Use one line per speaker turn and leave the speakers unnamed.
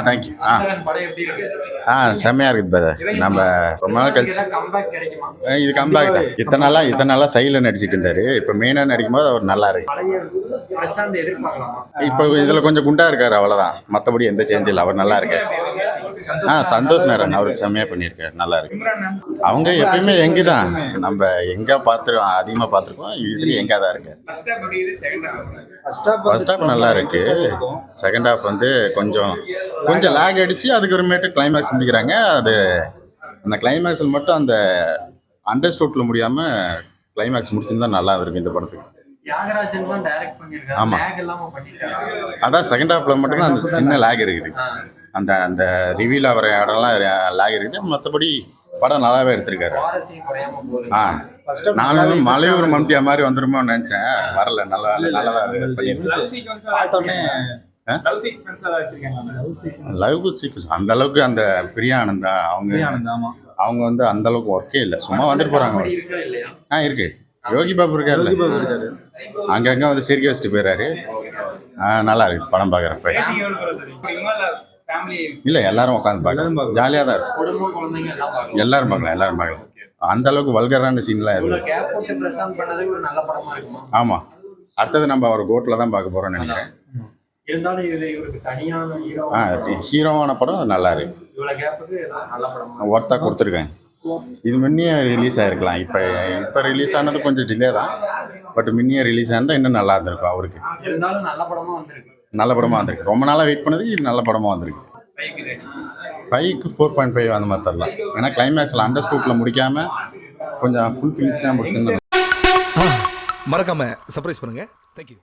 Thank you. செம்மையாக இருக்குது brother. நம்ம ரொம்ப நாள் கழிச்சு இது கம்பேக் தான். இத்தனை நாளாக சைடில் நடிச்சிட்டு இருந்தார். இப்போ மெயினாக நடிக்கும்போது அவர் நல்லா இருக்கு. இப்போ இதில் கொஞ்சம் குண்டா இருக்காரு, அவ்வளோதான். மற்றபடி எந்த சேஞ்ச் இல்லை, அவர் நல்லா இருக்கார். சந்தோஷ் நாராயண் அவர் செம்மையாக பண்ணியிருக்காரு, நல்லா இருக்கு. அவங்க எப்பயுமே எங்கே தான் நம்ம எங்கே பார்த்துருக்கோம், அதிகமாக பார்த்துருக்கோம். இதுலேயும் எங்கே தான் இருக்கு. ஃபர்ஸ்ட் ஹாஃப் நல்லா இருக்கு. செகண்ட் ஹாஃப் வந்து கொஞ்சம் லேக் அடிச்சு அதுக்கப்புறமேட்டு கிளைமேக்ஸ் முடிக்கிறாங்க. அது அந்த கிளைமேக்ஸில் மட்டும் அந்த அண்டர்ஸ்டூட்டில் முடியாமல் கிளைமேக்ஸ் முடிச்சிருந்தா நல்லா இருக்கும் இந்த படத்துக்கு. ஆமாம், அதான் செகண்ட் ஹாஃப்ல மட்டும்தான் அந்த சின்ன லேக் இருக்குது. அந்த அந்த ரிவீல் ஆகிற இடம்லாம் லேக் இருக்குது. மற்றபடி படம் நல்லாவே எடுத்திருக்காரு. நானும் மலையூர் மம்டியா மாதிரி வந்துருமோன்னு நினைச்சேன், வரல. நல்லதா லவ் சீக்வன்ஸ் அந்த அளவுக்கு அந்த பிரியா ஆனந்தா அவங்க வந்து அந்த அளவுக்கு ஒர்க்கே இல்லை, சும்மா வந்துட்டு போறாங்க. இருக்கு. யோகி பாபு இருக்காரு, அங்கங்க வந்து சிரிக்க வச்சுட்டு போயிடுறாரு. நல்லா இருக்கு படம் பார்க்குறப்ப. இல்லை, எல்லாரும் உட்காந்து பார்க்கலாம், ஜாலியாக தான் இருக்கும். எல்லாரும் பார்க்கலாம். அந்த அளவுக்கு வல்கரான சீன்லாம் எதுவும். ஆமாம், அடுத்தது நம்ம அவர் கோட்டில் தான் பார்க்க போகிறோம்னு நினைக்கிறேன். ஹீரோவான படம் நல்லா இருக்கு, ஒர்த்தாக கொடுத்துருக்காங்க. இது முன்னையே ரிலீஸ் ஆகிருக்கலாம். இப்போ ரிலீஸ் ஆனது கொஞ்சம் டிலே தான். பட் முன்னையே ரிலீஸ் ஆனது இன்னும் நல்லா இருந்திருக்கும் அவருக்கு. நல்ல படமாக வந்திருக்கு. ரொம்ப நாளாக வெயிட் பண்ணதுக்கு இது நல்ல படமாக வந்திருக்கு. 5க்கு 4.5 அந்த மாதிரி தரலாம். ஏன்னா கிளைமேக்ஸில் அண்டர்ஸ்டூட்டில் முடிக்காமல் கொஞ்சம் ஃபுல் ஃபினிஷாக முடிச்சிருந்தேன்.
மறக்காம சர்ப்ரைஸ் பண்ணுங்க. தேங்க்யூ.